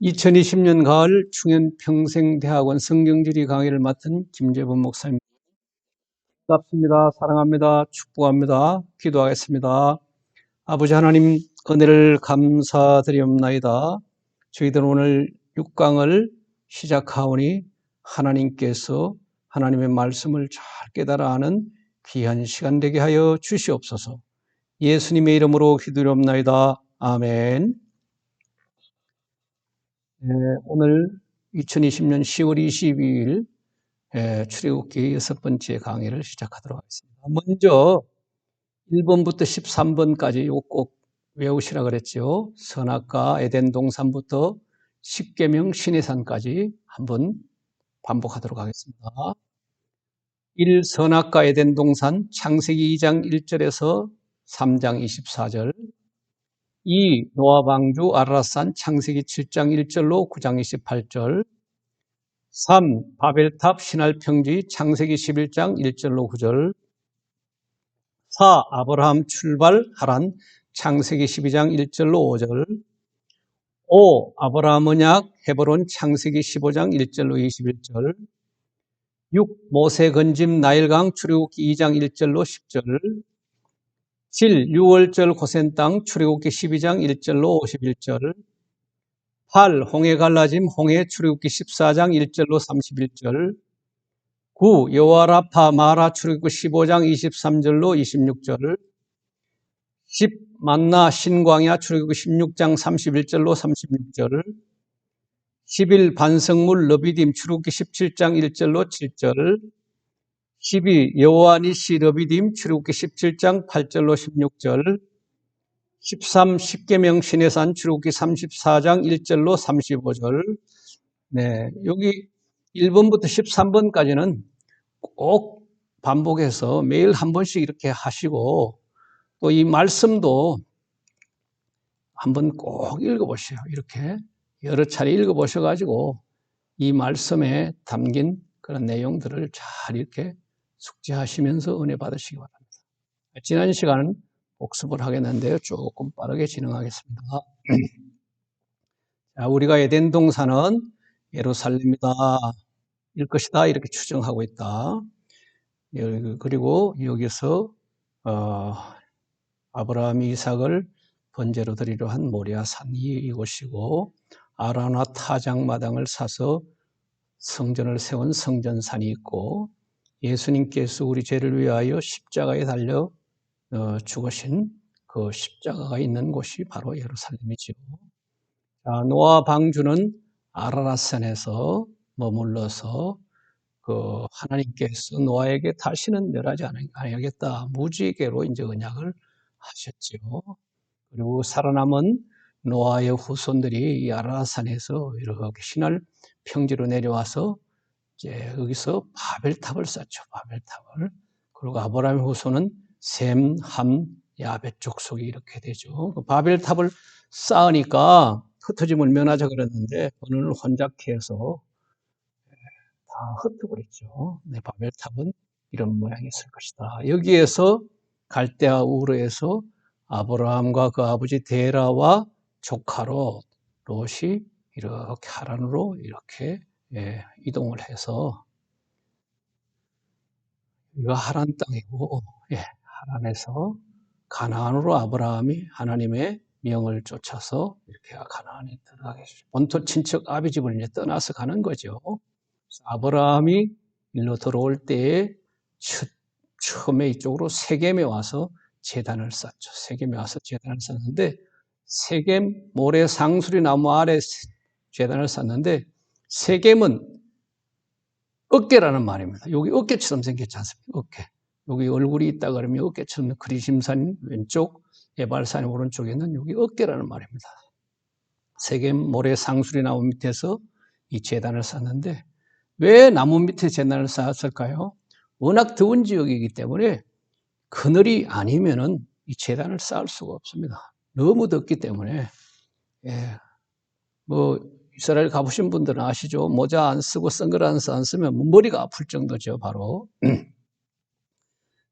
2020년 가을 충현평생대학원 성경지리 강의를 맡은 김재범 목사입니다. 반갑습니다. 사랑합니다. 축복합니다. 기도하겠습니다. 아버지 하나님, 은혜를 감사드리옵나이다. 저희들은 오늘 6강을 시작하오니 하나님께서 하나님의 말씀을 잘 깨달아 아는 귀한 시간 되게 하여 주시옵소서. 예수님의 이름으로 기도드리옵나이다. 아멘. 오늘 2020년 10월 22일 출애굽기 6번째 강의를 시작하도록 하겠습니다. 먼저 1번부터 13번까지 이거 꼭 외우시라 그랬죠. 선악과 에덴 동산부터 십계명 시내산까지 한번 반복하도록 하겠습니다. 1. 선악과 에덴 동산 창세기 2장 1절에서 3장 24절. 2. 노아 방주 아라랏산 창세기 7장 1절로 9장 28절. 3. 바벨탑 신할평지 창세기 11장 1절로 9절. 4. 아브라함 출발 하란 창세기 12장 1절로 5절. 5. 아브라함 언약 헤브론 창세기 15장 1절로 21절. 6. 모세 건짐 나일강 출애굽기 2장 1절로 10절. 7. 6월절 고센 땅 출애굽기 12장 1절로 51절. 8. 홍해 갈라짐 홍해 출애굽기 14장 1절로 31절. 9. 여호와 라파 마라 출애굽기 15장 23절로 26절. 10. 만나 신광야 출애굽기 16장 31절로 36절. 11. 반석물 러비딤 출애굽기 17장 1절로 7절. 12. 여호와 니시 러비딤 출애굽기 17장 8절로 16절. 13. 십계명 시내산 출애굽기 34장 1절로 35절. 네, 여기 1번부터 13번까지는 꼭 반복해서 매일 한 번씩 이렇게 하시고 또 이 말씀도 한번 꼭 읽어보세요. 이렇게 여러 차례 읽어보셔가지고 이 말씀에 담긴 그런 내용들을 잘 이렇게 숙지하시면서 은혜 받으시기 바랍니다. 지난 시간은 복습을 하겠는데요. 조금 빠르게 진행하겠습니다. 자, 우리가 에덴 동산은 예루살렘이다, 일 것이다 이렇게 추정하고 있다. 그리고 여기서 아브라함이 이삭을 번제로 드리려 한 모리아 산이 이곳이고 아라나 타작마당을 사서 성전을 세운 성전산이 있고 예수님께서 우리 죄를 위하여 십자가에 달려 죽으신 그 십자가가 있는 곳이 바로 예루살렘이죠. 노아 방주는 아라랏산에서 머물러서 그 하나님께서 노아에게 다시는 멸하지 않겠다 무지개로 이제 언약을 하셨죠. 그리고 살아남은 노아의 후손들이 이 아라랏산에서 이렇게 신할 평지로 내려와서 이제 여기서 바벨탑을 쌓죠. 바벨탑을. 그리고 아브라함의 후손은 셈, 함, 야벳 족속이 이렇게 되죠. 그 바벨탑을 쌓으니까 흩어짐을 면하자 그랬는데 어느 날 혼잡해서 다 흩어버렸죠. 네, 바벨탑은 이런 모양이 있을 것이다. 여기에서 갈대아 우르에서 아브라함과 그 아버지 데라와 조카로 롯이 이렇게 하란으로 이렇게 이동을 해서 이거 하란 땅이고 하란에서 가나안으로 아브라함이 하나님의 명을 쫓아서 이렇게 가나안에 들어가게 해주죠. 본토 친척 아비 집을 이제 떠나서 가는 거죠. 아브라함이 일로 들어올 때에 처음에 이쪽으로 세겜에 와서 제단을 쌓죠. 세겜에 와서 제단을 쌓는데 세겜 모래 상수리 나무 아래 제단을 쌓는데 세겜은 어깨라는 말입니다. 여기 어깨처럼 생겼지 않습니까? 어깨. 여기 얼굴이 있다 그러면 어깨처럼 그리심산 왼쪽, 에발산 오른쪽에는 여기 어깨라는 말입니다. 세겜 모래 상수리 나무 밑에서 이 제단을 쌓는데 왜 나무 밑에 제단을 쌓았을까요? 워낙 더운 지역이기 때문에 그늘이 아니면은 이 제단을 쌓을 수가 없습니다. 너무 덥기 때문에 이스라엘 가보신 분들은 아시죠? 모자 안 쓰고 선글라스 안 쓰면 머리가 아플 정도죠, 바로.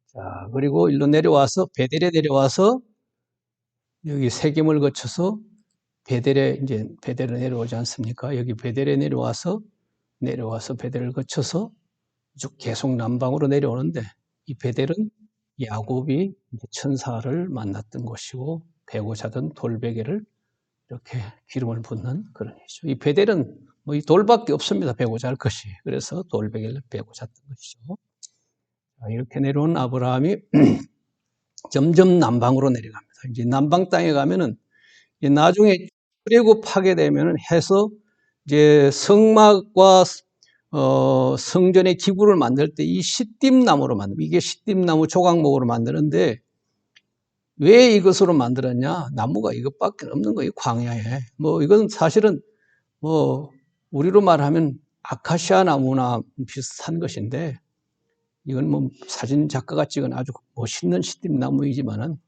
자, 그리고 일로 내려와서 베델에 내려와서 여기 세겜을 거쳐서 베델에 이제 베델에 내려오지 않습니까? 여기 베델에 내려와서 베델을 거쳐서 쭉 계속 남방으로 내려오는데 이 베델은 야곱이 천사를 만났던 곳이고 베고 자던 돌베개를 이렇게 기름을 붓는 그런 일이죠. 이 베델은 뭐 이 돌밖에 없습니다. 베고 잘 것이. 그래서 돌베개를 베고 잤던 것이죠. 이렇게 내려온 아브라함이 점점 남방으로 내려갑니다. 이제 남방 땅에 가면은 나중에 출애굽하게 되면은 해서 이제 성막과 성전의 기구를 만들 때 이 시띠나무로 만듭니다. 이게 시띠나무 조각목으로 만드는데 왜 이것으로 만들었냐? 나무가 이것밖에 없는 거예요. 광야에. 뭐 이건 사실은 뭐 우리로 말하면 아카시아 나무나 비슷한 것인데 이건 뭐 사진 작가가 찍은 아주 멋있는 시띠나무이지만은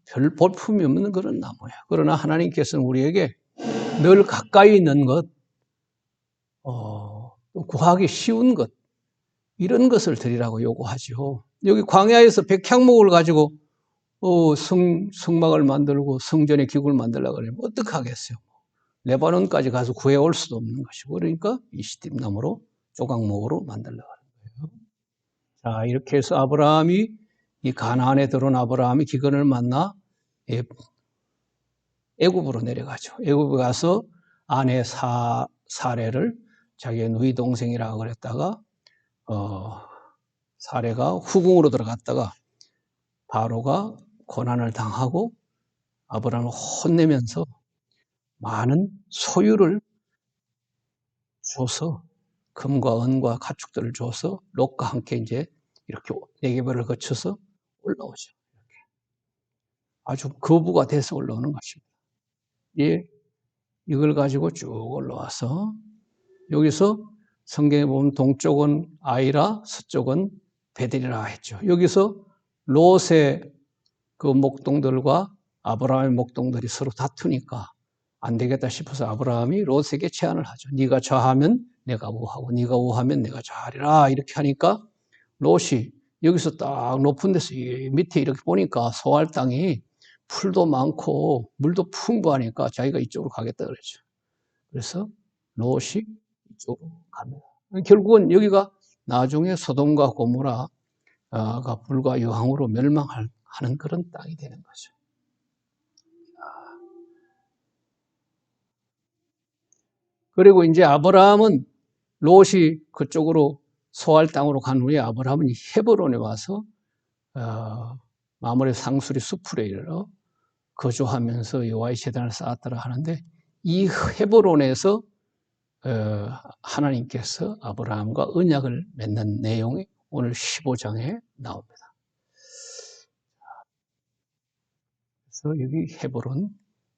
별 볼품이 없는 그런 나무야. 그러나 하나님께서는 우리에게 늘 가까이 있는 것, 구하기 쉬운 것, 이런 것을 드리라고 요구하죠. 여기 광야에서 백향목을 가지고 성막을 만들고 성전의 기구를 만들려고 그러면 어떡하겠어요. 레바논까지 가서 구해올 수도 없는 것이고 그러니까 이 시띠나무로 조각목으로 만들려고 하는 거예요. 자, 이렇게 해서 아브라함이 이 가나안에 들어온 아브라함이 기근을 만나 애굽으로 내려가죠. 애굽에 가서 아내 사레를 자기의 누이 동생이라고 그랬다가 사레가 후궁으로 들어갔다가 바로가 고난을 당하고 아브라함을 혼내면서 많은 소유를 줘서 금과 은과 가축들을 줘서 롯과 함께 이제 이렇게 네게벨을 거쳐서 올라오죠. 아주 거부가 돼서 올라오는 것입니다. 예, 이걸 가지고 쭉 올라와서 여기서 성경에 보면 동쪽은 아이라, 서쪽은 베델이라 했죠. 여기서 롯의 그 목동들과 아브라함의 목동들이 서로 다투니까 안 되겠다 싶어서 아브라함이 롯에게 제안을 하죠. 네가 좌하면 내가 우하고 네가 우하면 내가 좌하리라 이렇게 하니까 롯이 여기서 딱 높은 데서 밑에 이렇게 보니까 소할 땅이 풀도 많고 물도 풍부하니까 자기가 이쪽으로 가겠다 그랬죠. 그래서 롯이 이쪽으로 갑니다. 결국은 여기가 나중에 소돔과 고모라가 불과 유황으로 멸망하는 그런 땅이 되는 거죠. 그리고 이제 아브라함은 롯이 그쪽으로 소할 땅으로 간 후에 아브라함은 헤브론에 와서 마므레 상수리 숲으로 이르러 거주하면서 여호와의 제단을 쌓았더라 하는데 이 헤브론에서 하나님께서 아브라함과 언약을 맺는 내용이 오늘 15장에 나옵니다. 그래서 여기 헤브론,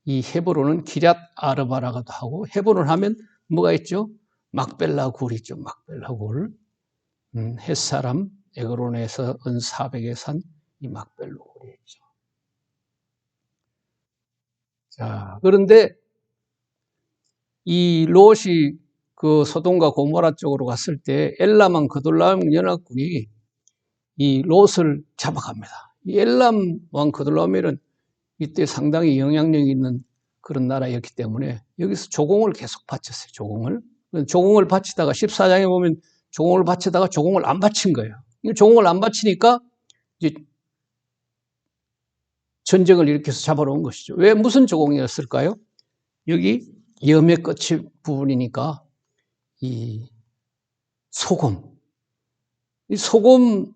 이 헤브론은 기럇 아르바라고도 하고 헤브론 하면 뭐가 있죠? 막벨라 굴 있죠. 막벨라 굴. 햇사람 에그론에서 은 400에 산 이 막벨라 굴이 있죠. 자, 그런데 이 롯이 그 소돔과 고모라 쪽으로 갔을 때 엘람 왕 그돌라움 연합군이 이 롯을 잡아갑니다. 이 엘람 왕 그돌라움은 이때 상당히 영향력이 있는 그런 나라였기 때문에 여기서 조공을 계속 바쳤어요. 조공을 바치다가 14장에 보면 조공을 바치다가 조공을 안 바친 거예요. 조공을 안 바치니까 이제 전쟁을 일으켜서 잡아놓은 것이죠. 왜 무슨 조공이었을까요? 여기 염의 끝이 부분이니까 이 소금, 이 소금을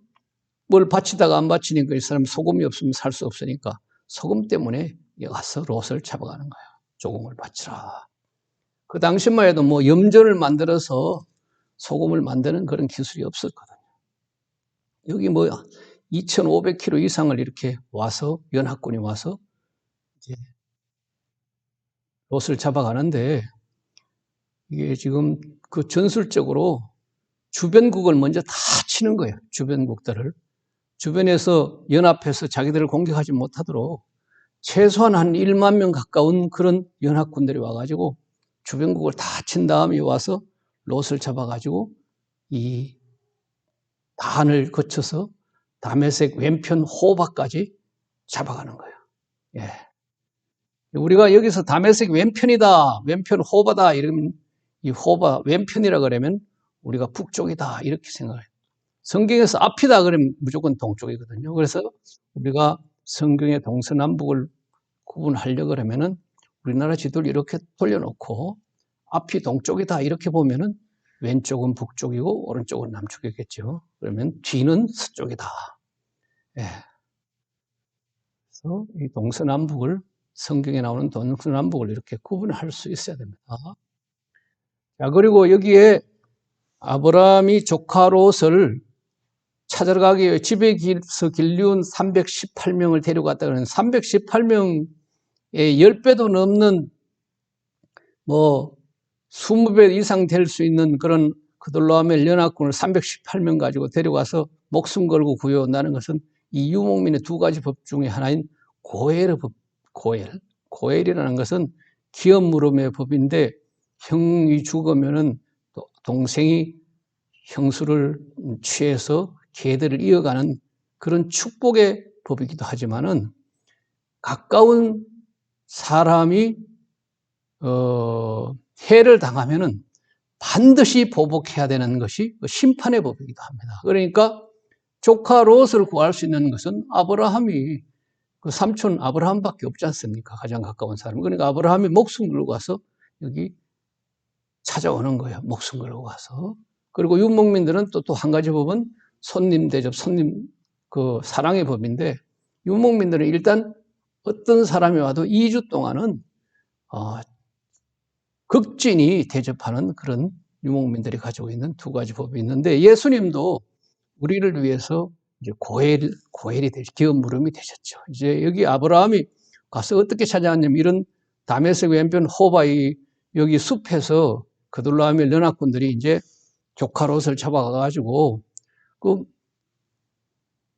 바치다가 안 바치니까 이 사람 소금이 없으면 살 수 없으니까 소금 때문에 가서 롯을 잡아가는 거예요. 조공을 바치라. 그 당시만 해도 뭐 염전을 만들어서 소금을 만드는 그런 기술이 없었거든요. 여기 뭐 2,500km 이상을 이렇게 와서 연합군이 와서 이제 롯을 잡아가는데 이게 지금 그 전술적으로 주변국을 먼저 다 치는 거예요. 주변국들을. 주변에서 연합해서 자기들을 공격하지 못하도록 최소한 한 1만 명 가까운 그런 연합군들이 와가지고 주변국을 다 친 다음에 와서 롯을 잡아가지고 이 단을 거쳐서 다메섹 왼편 호바까지 잡아가는 거예요. 예. 우리가 여기서 다메섹이 왼편이다, 왼편 호바다 이러면 이 호바 왼편이라 그러면 우리가 북쪽이다 이렇게 생각해요. 성경에서 앞이다 그러면 무조건 동쪽이거든요. 그래서 우리가 성경의 동서남북을 구분하려고 그러면은 우리나라 지도를 이렇게 돌려놓고 앞이 동쪽이다 이렇게 보면은 왼쪽은 북쪽이고 오른쪽은 남쪽이겠죠. 그러면 뒤는 서쪽이다. 예. 그래서 이 동서남북을 성경에 나오는 동서남북을 이렇게 구분할 수 있어야 됩니다. 자, 그리고 여기에 아브라함이 조카 롯을 찾아가기 위해 집에서 길리운 318명을 데려갔다 그러는 318명의 10배도 넘는 뭐 20배 이상 될 수 있는 그런 그돌라오멜 연합군을 318명 가지고 데려가서 목숨 걸고 구해온다는 것은 이 유목민의 두 가지 법 중에 하나인 고엘의 법, 고엘이라는 것은 기업 물음의 법인데 형이 죽으면은 또 동생이 형수를 취해서 계대를 이어가는 그런 축복의 법이기도 하지만은 가까운 사람이 해를 당하면은 반드시 보복해야 되는 것이 심판의 법이기도 합니다. 그러니까 조카 롯을 구할 수 있는 것은 아브라함이 그 삼촌 아브라함밖에 없지 않습니까? 가장 가까운 사람. 그러니까 아브라함이 목숨 걸고 가서 여기 찾아오는 거예요. 목숨 걸고 가서. 그리고 유목민들은 또 한 가지 법은 손님 대접, 그 사랑의 법인데 유목민들은 일단 어떤 사람이 와도 2주 동안은 극진히 대접하는 그런 유목민들이 가지고 있는 두 가지 법이 있는데 예수님도 우리를 위해서 이제 고엘이 되죠. 기업 물음이 되셨죠. 이제 여기 아브라함이 가서 어떻게 찾아왔냐면 이런 다메섹 왼편 호바이 여기 숲에서 그돌라오멜 연합군들이 이제 조카 롯을 잡아가가지고 그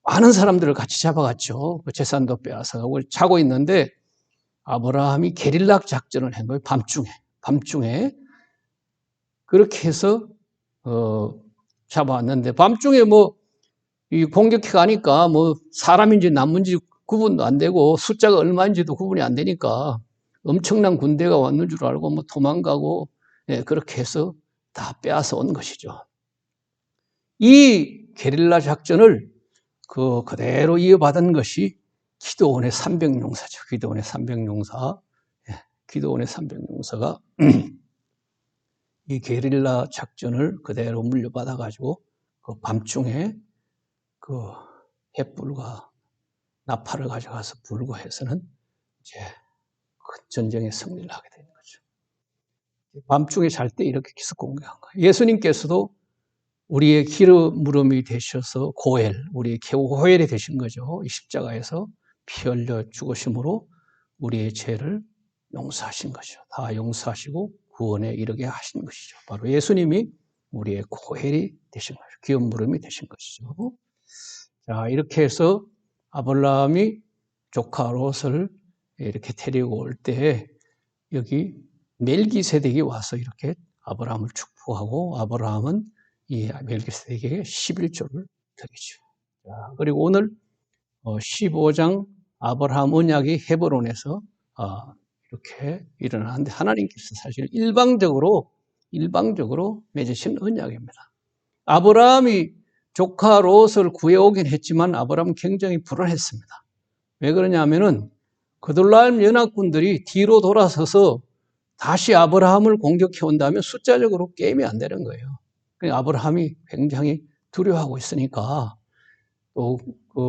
많은 사람들을 같이 잡아갔죠. 그 재산도 빼앗아가고 자고 있는데 아브라함이 게릴라 작전을 한 거예요. 밤중에 그렇게 해서 잡아왔는데 밤중에 뭐 이 공격해 가니까 뭐 사람인지 나무인지 구분도 안 되고 숫자가 얼마인지도 구분이 안 되니까 엄청난 군대가 왔는 줄 알고 뭐 도망가고 그렇게 해서 다 빼앗아 온 것이죠. 이 게릴라 작전을 그대로 이어받은 것이 기드온의 300용사죠. 기드온의 300용사. 기드온의 300용사가 이 게릴라 작전을 그대로 물려받아가지고 그 밤중에 그 횃불과 나팔을 가져가서 불고 해서는 이제 큰 전쟁에 승리를 하게 되는 거죠. 밤중에 잘 때 이렇게 기습 공격한 거예요. 예수님께서도 우리의 기름 물음이 되셔서 우리의 고엘이 되신 거죠. 이 십자가에서 피 흘려 죽으심으로 우리의 죄를 용서하신 거죠. 다 용서하시고 구원에 이르게 하신 것이죠. 바로 예수님이 우리의 고엘이 되신 거죠. 기름 물음이 되신 것이죠. 자, 이렇게 해서 아브라함이 조카 롯을 이렇게 데리고 올 때 여기 멜기세덱이 와서 이렇게 아브라함을 축복하고 아브라함은 이 멜기세덱에게 11조를 드리죠. 자, 그리고 오늘 15장 아브라함 언약이 헤브론에서 이렇게 일어나는데 하나님께서 사실 일방적으로 맺으신 언약입니다. 아브라함이 조카 롯을 구해오긴 했지만 아브라함은 굉장히 불안했습니다. 왜 그러냐면은 그돌라임 연합군들이 뒤로 돌아서서 다시 아브라함을 공격해 온다면 숫자적으로 게임이 안 되는 거예요. 그러니까 아브라함이 굉장히 두려워하고 있으니까 또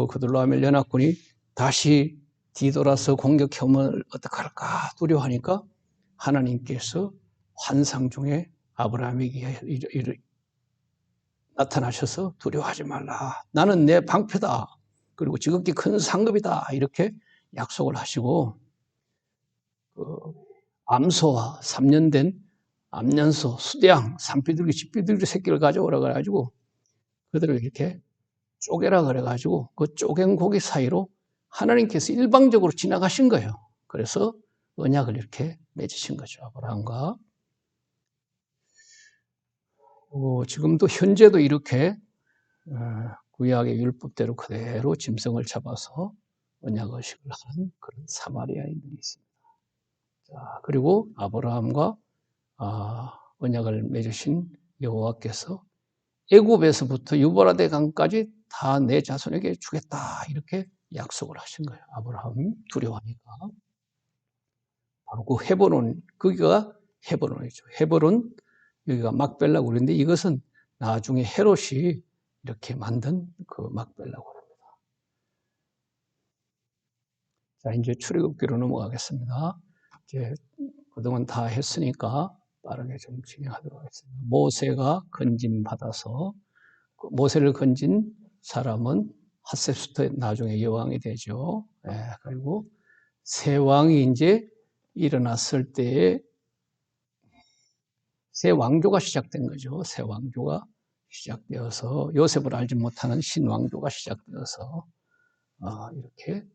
그돌라임 연합군이 다시 뒤돌아서 공격해 오면 어떡할까 두려워하니까 하나님께서 환상 중에 아브라함에게 나타나셔서 두려워하지 말라. 나는 내 방패다. 그리고 지극히 큰 상급이다. 이렇게 약속을 하시고 암소와 3년 된 암년소, 수대양, 산비둘기, 집비둘기 새끼를 가져오라 그래가지고 그들을 이렇게 쪼개라 그래가지고 그 쪼갠 고기 사이로 하나님께서 일방적으로 지나가신 거예요. 그래서 언약을 이렇게 맺으신 거죠. 아브라함과. 지금도 현재도 이렇게 구약의 율법대로 그대로 짐승을 잡아서 언약의식을 하는 그런 사마리아인들이 있습니다. 그리고 아브라함과 언약을 맺으신 여호와께서 애굽에서부터 유브라데 강까지 다 내 자손에게 주겠다 이렇게 약속을 하신 거예요. 아브라함이 두려워하니까. 바로 그 헤브론, 거기가 헤브론이죠. 헤브론, 여기가 막벨라고 그러는데 이것은 나중에 헤롯이 이렇게 만든 그 막벨라고 합니다. 자, 이제 출애굽기로 넘어가겠습니다. 이제 그동안 다 했으니까 빠르게 좀 진행하도록 하겠습니다. 모세가 건진 받아서 모세를 건진 사람은 핫셉스터 나중에 여왕이 되죠. 그리고 새 왕이 이제 일어났을 때에 새 왕조가 시작된 거죠. 새 왕조가 시작되어서 요셉을 알지 못하는 신왕조가 시작되어서 이렇게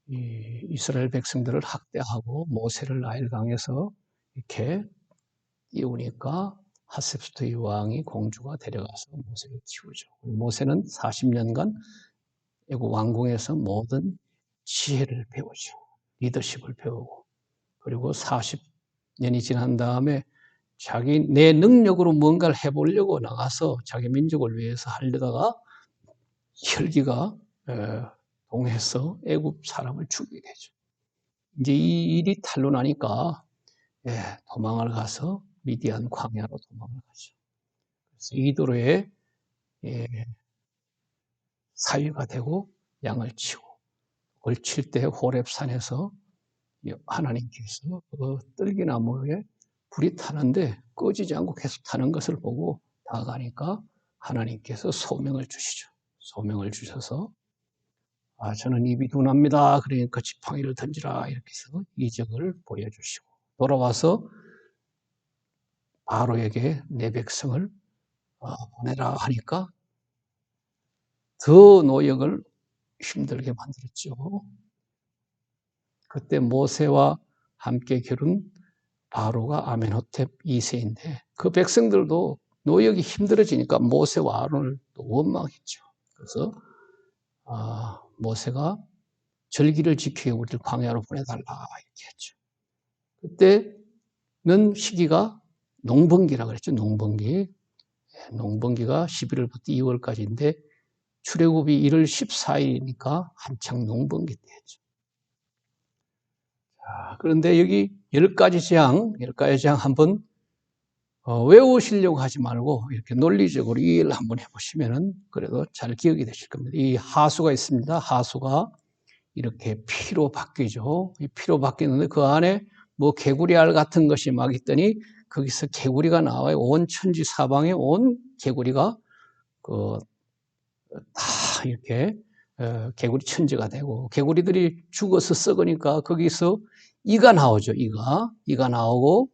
이스라엘 백성들을 학대하고 모세를 나일강에서 이렇게 띄우니까 핫셉스터 여왕이 공주가 데려가서 모세를 키우죠. 모세는 40년간 애국 왕궁에서 모든 지혜를 배우죠. 리더십을 배우고 그리고 40년이 지난 다음에 내 능력으로 뭔가를 해보려고 나가서 자기 민족을 위해서 하려다가 혈기가 동해서 애굽 사람을 죽이게 되죠. 이제 이 일이 탄로 나니까 도망을 가서 미디안 광야로 도망을 가죠. 그래서 이도로에 사위가 되고 양을 치고 그걸 칠 때 호렙산에서 하나님께서 그 떨기나무에 불이 타는데 꺼지지 않고 계속 타는 것을 보고 다가가니까 하나님께서 소명을 주시죠. 소명을 주셔서 저는 입이 둔합니다. 그러니까 지팡이를 던지라 이렇게 해서 이적을 보여주시고 돌아와서 바로에게 내 백성을 보내라 하니까 더 노역을 힘들게 만들었죠. 그때 모세와 함께 겨룬 바로가 아멘호텝 2세인데 그 백성들도 노역이 힘들어지니까 모세와 아론을 또 원망했죠. 그래서 모세가 절기를 지키게 우리를 광야로 보내달라 이렇게 했죠. 그때는 시기가 농번기라 그랬죠. 농번기. 농번기가 11월부터 2월까지인데 출애굽이 1월 14일이니까 한창 농번기 때였죠. 그런데 여기 10가지 재앙 한번 외우시려고 하지 말고 이렇게 논리적으로 이해를 한번 해보시면은 그래도 잘 기억이 되실 겁니다. 이 하수가 있습니다. 하수가 이렇게 피로 바뀌죠. 이 피로 바뀌는데 그 안에 뭐 개구리 알 같은 것이 막 있더니 거기서 개구리가 나와요. 온 천지 사방에 온 개구리가 다 이렇게 개구리 천지가 되고 개구리들이 죽어서 썩으니까 거기서 이가 나오죠. 이가 나오고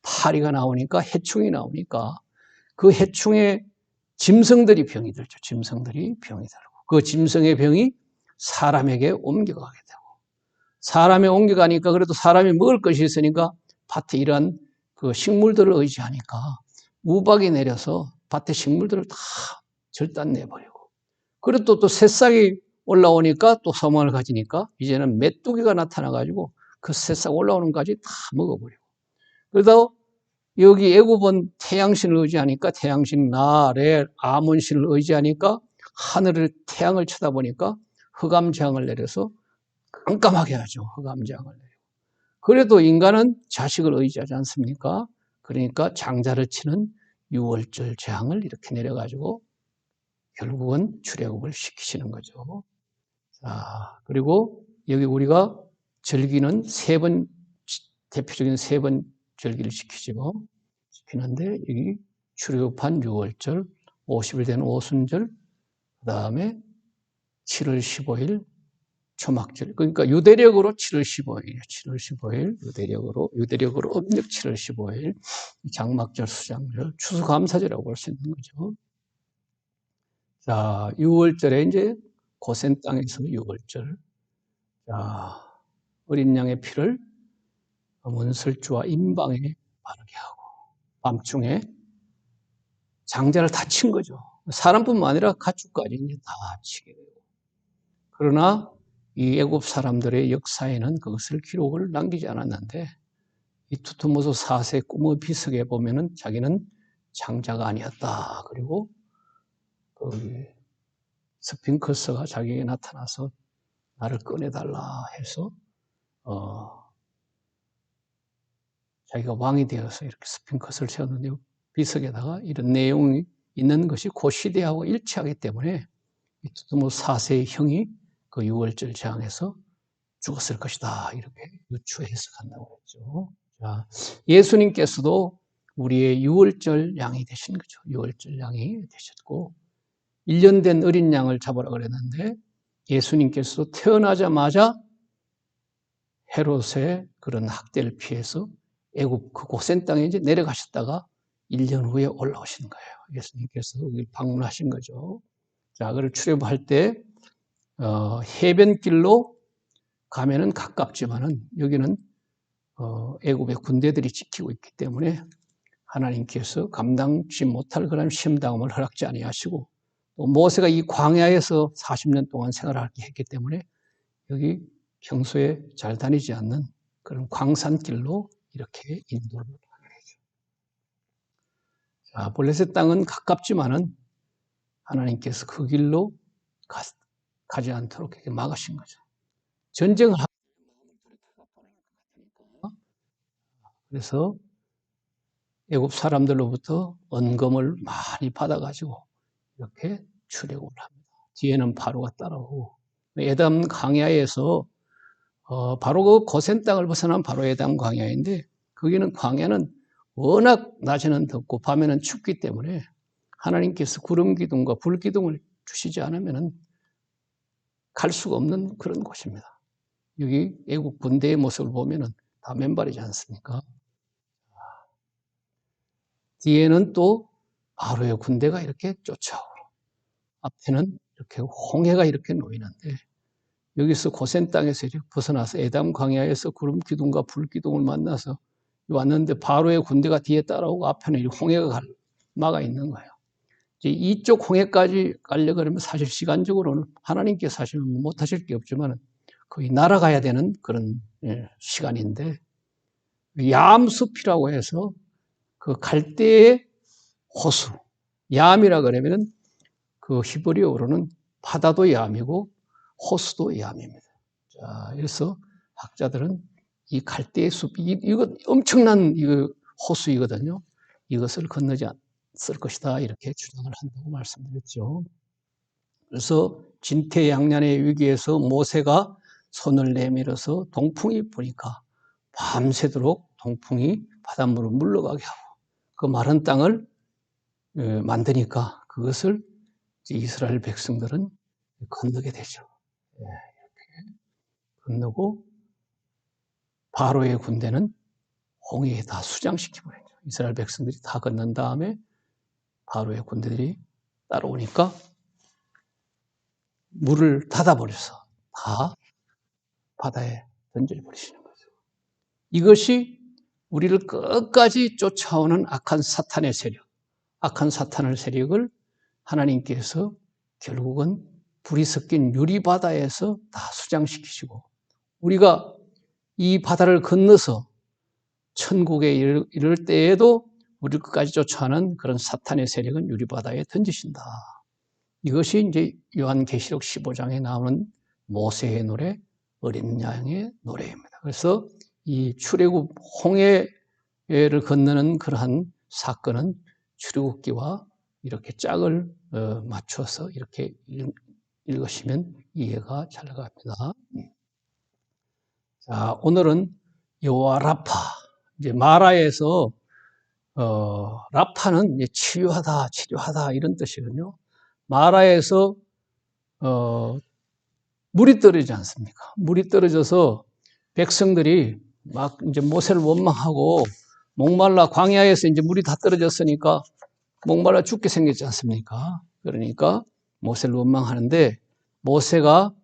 파리가 나오니까 해충이 나오니까 그 해충의 짐승들이 병이 들죠. 짐승들이 병이 들고 그 짐승의 병이 사람에게 옮겨가게 되고 사람에 옮겨가니까 그래도 사람이 먹을 것이 있으니까 밭에 이런 그 식물들을 의지하니까 우박이 내려서 밭에 식물들을 다 절단내버리고 그리고 또 새싹이 올라오니까 또 소망을 가지니까 이제는 메뚜기가 나타나가지고 그 새싹 올라오는 까지 다 먹어버리고 그러다 여기 애굽은 태양신을 의지하니까 태양신 나, 레, 아몬신을 의지하니까 하늘을 태양을 쳐다보니까 흑암재앙을 내려서 깜깜하게 하죠. 흑암재앙을 내려. 그래도 인간은 자식을 의지하지 않습니까? 그러니까 장자를 치는 유월절 재앙을 이렇게 내려가지고 결국은 출애굽을 시키시는 거죠. 그리고 여기 우리가 절기는 대표적인 세 번 절기를 시키죠. 시키는데 여기 출애굽한 6월절, 50일 된 오순절, 그 다음에 7월 15일 초막절. 그러니까 유대력으로 7월 15일이에요. 7월 15일 유대력으로 음력 7월 15일 장막절, 수장절, 추수감사절이라고 볼 수 있는 거죠. 자, 6월절에 이제 고센 땅에서 6월절. 자, 어린 양의 피를 문설주와 임방에 바르게 하고 밤중에 장자를 다 친 거죠. 사람뿐만 아니라 가축까지 이제 다 치게 되고. 그러나 이 애굽 사람들의 역사에는 그것을 기록을 남기지 않았는데 이 투트모스 4세 꿈의 비석에 보면은 자기는 장자가 아니었다. 그리고 그 스핑크스가 자기에게 나타나서 나를 꺼내달라 해서 자기가 왕이 되어서 이렇게 스핑크스를 세웠는데 비석에다가 이런 내용이 있는 것이 그 시대하고 일치하기 때문에 이 투트모스 4세의 형이 그 6월절 재앙에서 죽었을 것이다. 이렇게 유추 해석한다고 했죠. 자, 예수님께서도 우리의 6월절 양이 되신 거죠. 6월절 양이 되셨고 1년 된 어린 양을 잡으라 그랬는데 예수님께서도 태어나자마자 헤롯의 그런 학대를 피해서 애굽 그 고센 땅에 이제 내려가셨다가 1년 후에 올라오신 거예요. 예수님께서 여기 방문하신 거죠. 자, 그걸 출애굽할 때 해변길로 가면은 가깝지만은 여기는 애굽의 군대들이 지키고 있기 때문에 하나님께서 감당치 못할 그런 시험당함을 허락지 아니하시고 또 모세가 이 광야에서 40년 동안 생활하게 했기 때문에 여기 평소에 잘 다니지 않는 그런 광산길로 이렇게 인도를 하게 되죠. 자, 블레셋 땅은 가깝지만은 하나님께서 그 길로 가지 않도록 이렇게 막으신 거죠. 전쟁을 하고 그래서 애굽 사람들로부터 언금을 많이 받아가지고 이렇게 출애굽을 합니다. 뒤에는 바로가 따라오고 에담 광야에서 바로 그 고센 땅을 벗어난 바로 에담 광야인데 거기는 광야는 워낙 낮에는 덥고 밤에는 춥기 때문에 하나님께서 구름 기둥과 불 기둥을 주시지 않으면 갈 수가 없는 그런 곳입니다. 여기 애국 군대의 모습을 보면은 다 맨발이지 않습니까? 뒤에는 또 바로의 군대가 이렇게 쫓아오고 앞에는 이렇게 홍해가 이렇게 놓이는데 여기서 고센 땅에서 이렇게 벗어나서 에담 광야에서 구름 기둥과 불 기둥을 만나서 왔는데 바로의 군대가 뒤에 따라오고 앞에는 홍해가 막아 있는 거예요. 이제 이쪽 홍해까지 가려고 그러면 사실 시간적으로는 하나님께서 사실 못하실 게 없지만 거의 날아가야 되는 그런 시간인데 얌숲이라고 해서 그 갈대의 호수, 얌이라 그러면은 그 히브리어로는 바다도 얌이고 호수도 얌입니다. 자, 그래서 학자들은 이 갈대의 숲, 이거 엄청난 이거 호수이거든요. 이것을 건너지 않을 것이다 이렇게 주장을 한다고 말씀드렸죠. 그래서 진퇴양난의 위기에서 모세가 손을 내밀어서 동풍이 부니까 밤새도록 동풍이 바닷물을 물러가게 하고 그 마른 땅을 만드니까 그것을 이스라엘 백성들은 건너게 되죠. 이렇게 건너고 바로의 군대는 홍해에 다 수장시켜버리죠. 이스라엘 백성들이 다 건넌 다음에 바로의 군대들이 따라오니까 물을 닫아버려서 다 바다에 던져버리시는 거죠. 이것이 우리를 끝까지 쫓아오는 악한 사탄의 세력, 악한 사탄의 세력을 하나님께서 결국은 불이 섞인 유리바다에서 다 수장시키시고 우리가 이 바다를 건너서 천국에 이를 때에도 우리를 끝까지 쫓아오는 그런 사탄의 세력은 유리바다에 던지신다. 이것이 이제 요한계시록 15장에 나오는 모세의 노래, 어린 양의 노래입니다. 그래서 이 출애굽 홍해를 건너는 그러한 사건은 출애굽기와 이렇게 짝을 맞춰서 이렇게 읽으시면 이해가 잘 갑니다. 자, 오늘은 여호와 라파, 이제 마라에서 라파는 이제 치유하다, 치료하다 이런 뜻이거든요. 마라에서 물이 떨어지지 않습니까? 물이 떨어져서 백성들이 막 이제 모세를 원망하고 목말라 광야에서 이제 물이 다 떨어졌으니까 목말라 죽게 생겼지 않습니까? 그러니까 모세를 원망하는데 모세가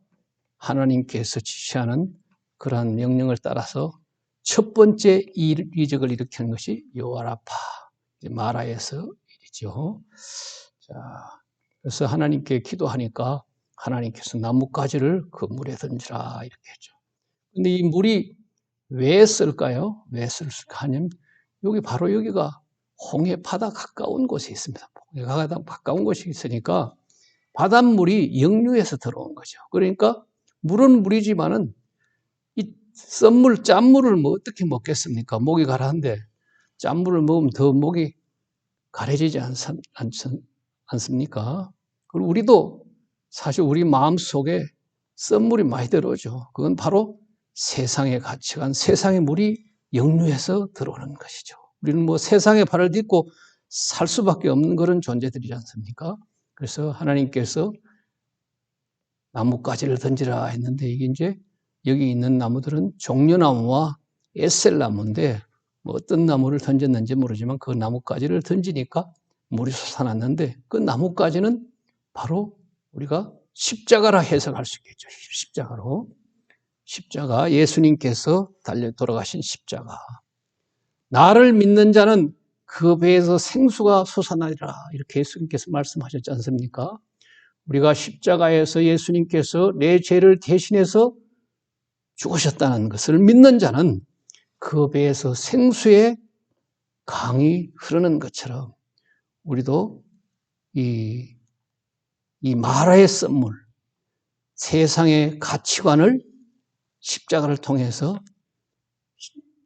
하나님께서 지시하는 그러한 명령을 따라서 첫 번째 이적을 일으키는 것이 여호와 라파, 마라에서 일이죠. 자, 그래서 하나님께 기도하니까 하나님께서 나뭇가지를 그 물에 던지라 이렇게 했죠. 근데 이 물이 왜 쓸까요? 왜 쓸까 하면 여기 바로 여기가 홍해바다 가까운 곳에 있습니다. 홍해바다 가까운 곳이 있으니까 바닷물이 역류해서 들어온 거죠. 그러니까 물은 물이지만은 이 썬물, 짠물을 뭐 어떻게 먹겠습니까? 목이 가라한데 짠물을 먹으면 더 목이 가려지지 않습니까? 그리고 우리도 사실 우리 마음속에 썬물이 많이 들어오죠. 그건 바로 세상의 가치관, 세상의 물이 역류해서 들어오는 것이죠. 우리는 뭐 세상에 발을 딛고 살 수밖에 없는 그런 존재들이지 않습니까? 그래서 하나님께서 나뭇가지를 던지라 했는데 이게 이제 여기 있는 나무들은 종려나무와 에셀나무인데 뭐 어떤 나무를 던졌는지 모르지만 그 나뭇가지를 던지니까 물이 솟아났는데 그 나뭇가지는 바로 우리가 십자가라 해석할 수 있겠죠. 십자가로. 십자가, 예수님께서 달려 돌아가신 십자가. 나를 믿는 자는 그 배에서 생수가 솟아나리라 이렇게 예수님께서 말씀하셨지 않습니까? 우리가 십자가에서 예수님께서 내 죄를 대신해서 죽으셨다는 것을 믿는 자는 그 배에서 생수의 강이 흐르는 것처럼 우리도 이 마라의 썬물, 세상의 가치관을 십자가를 통해서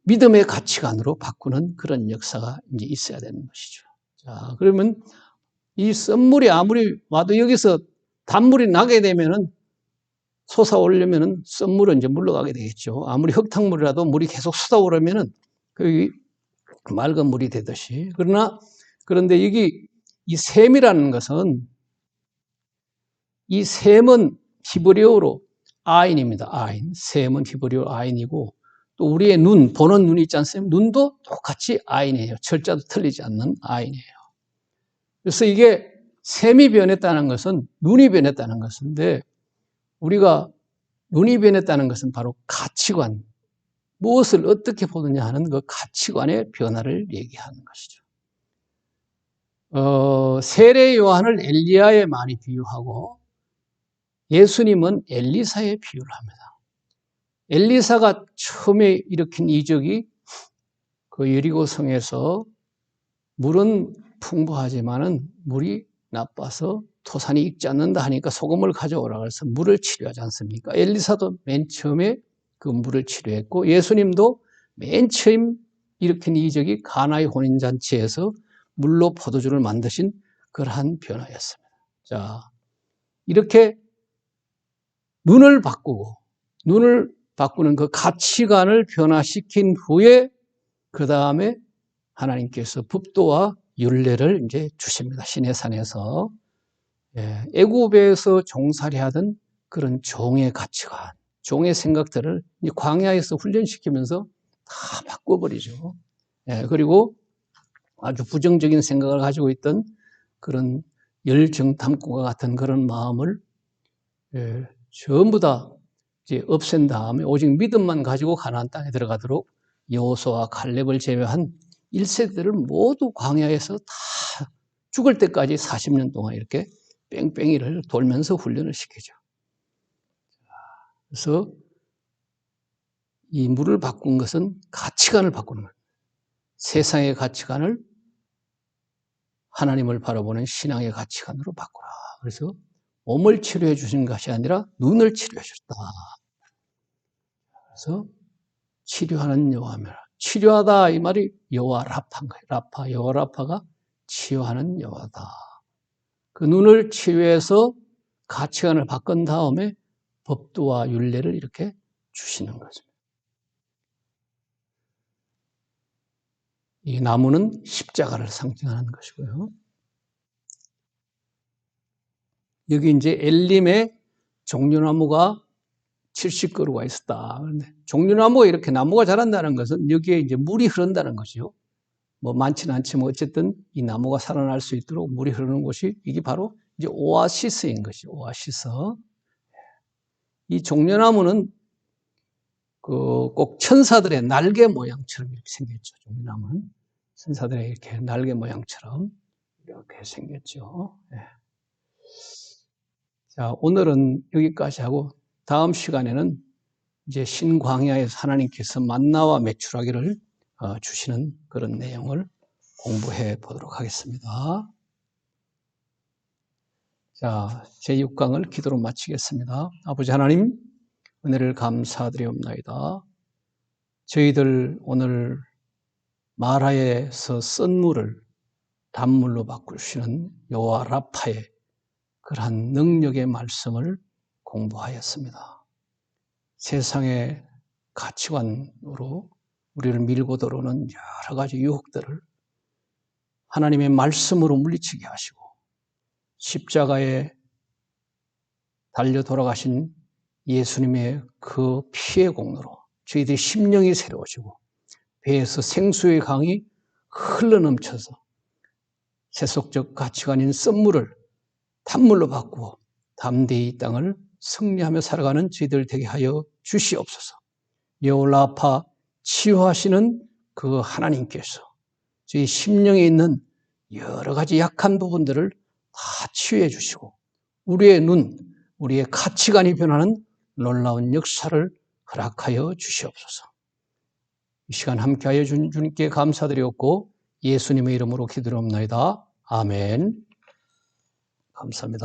믿음의 가치관으로 바꾸는 그런 역사가 이제 있어야 되는 것이죠. 자, 그러면 이 썬물이 아무리 와도 여기서 단물이 나게 되면은 솟아오르면은 썬물은 이제 물러가게 되겠죠. 아무리 흙탕물이라도 물이 계속 쏟아오르면은 그 맑은 물이 되듯이. 그런데 여기 이 샘이라는 것은 이 샘은 히브리어로 아인입니다. 아인. 샘은 히브리어 아인이고 또 우리의 눈, 보는 눈이 있지 않습니까? 눈도 똑같이 아인이에요. 철자도 틀리지 않는 아인이에요. 그래서 이게 샘이 변했다는 것은 눈이 변했다는 것인데 우리가 눈이 변했다는 것은 바로 가치관, 무엇을 어떻게 보느냐 하는 그 가치관의 변화를 얘기하는 것이죠. 세례 요한을 엘리야에 많이 비유하고 예수님은 엘리사에 비유를 합니다. 엘리사가 처음에 일으킨 이적이 그 여리고 성에서 물은 풍부하지만은 물이 나빠서 토산이 익지 않는다 하니까 소금을 가져오라 그래서 물을 치료하지 않습니까? 엘리사도 맨 처음에 그 물을 치료했고 예수님도 맨 처음 일으킨 이적이 가나의 혼인잔치에서 물로 포도주를 만드신 그러한 변화였습니다. 자, 이렇게 눈을 바꾸는 그 가치관을 변화시킨 후에 그 다음에 하나님께서 법도와 율례를 이제 주십니다. 시내산에서. 애굽에서 종살이 하던 그런 종의 가치관, 종의 생각들을 광야에서 훈련시키면서 다 바꿔버리죠. 그리고 아주 부정적인 생각을 가지고 있던 그런 열정탐구와 같은 그런 마음을 전부 다 이제 없앤 다음에 오직 믿음만 가지고 가나안 땅에 들어가도록 여호수아와 칼렙을 제외한 1세대를 모두 광야에서 다 죽을 때까지 40년 동안 이렇게 뺑뺑이를 돌면서 훈련을 시키죠. 그래서 이 물을 바꾼 것은 가치관을 바꾸는 거예요. 세상의 가치관을 하나님을 바라보는 신앙의 가치관으로 바꾸라. 그래서 몸을 치료해 주신 것이 아니라 눈을 치료해 주셨다. 그래서 치료하는 여호와며 치료하다 이 말이 여호와 라파인 거예요. 라파, 여호와 라파가 치유하는 여호와다. 그 눈을 치유해서 가치관을 바꾼 다음에 법도와 율례를 이렇게 주시는 거죠. 이 나무는 십자가를 상징하는 것이고요. 여기 이제 엘림에 종려나무가 70그루가 있었다. 그런데 종려나무가 이렇게 나무가 자란다는 것은 여기에 이제 물이 흐른다는 것이요. 뭐 많지는 않지만 어쨌든 이 나무가 살아날 수 있도록 물이 흐르는 곳이 이게 바로 이제 오아시스인 것이죠. 오아시스. 이 종려나무는 그 꼭 천사들의 날개 모양처럼 이렇게 생겼죠. 종려나무는 천사들의 이렇게 날개 모양처럼 이렇게 생겼죠. 네. 자, 오늘은 여기까지 하고 다음 시간에는 이제 신광야에서 하나님께서 만나와 메추라기를 주시는 그런 내용을 공부해 보도록 하겠습니다. 자, 제6강을 기도로 마치겠습니다. 아버지 하나님, 은혜를 감사드리옵나이다. 저희들 오늘 마라에서 쓴 물을 단물로 바꾸시는 여호와 라파의 그러한 능력의 말씀을 공부하였습니다. 세상의 가치관으로 우리를 밀고 들어오는 여러 가지 유혹들을 하나님의 말씀으로 물리치게 하시고 십자가에 달려 돌아가신 예수님의 그 피의 공로로 저희들의 심령이 새로워지고 배에서 생수의 강이 흘러넘쳐서 세속적 가치관인 썸물을 단물로 바꾸어 담대히 이 땅을 승리하며 살아가는 저희들 되게 하여 주시옵소서. 여호와 라파 치유하시는 그 하나님께서 저희 심령에 있는 여러 가지 약한 부분들을 다 치유해 주시고 우리의 눈, 우리의 가치관이 변하는 놀라운 역사를 허락하여 주시옵소서. 이 시간 함께하여 준 주님께 감사드리옵고 예수님의 이름으로 기도드리옵나이다. 아멘. 감사합니다.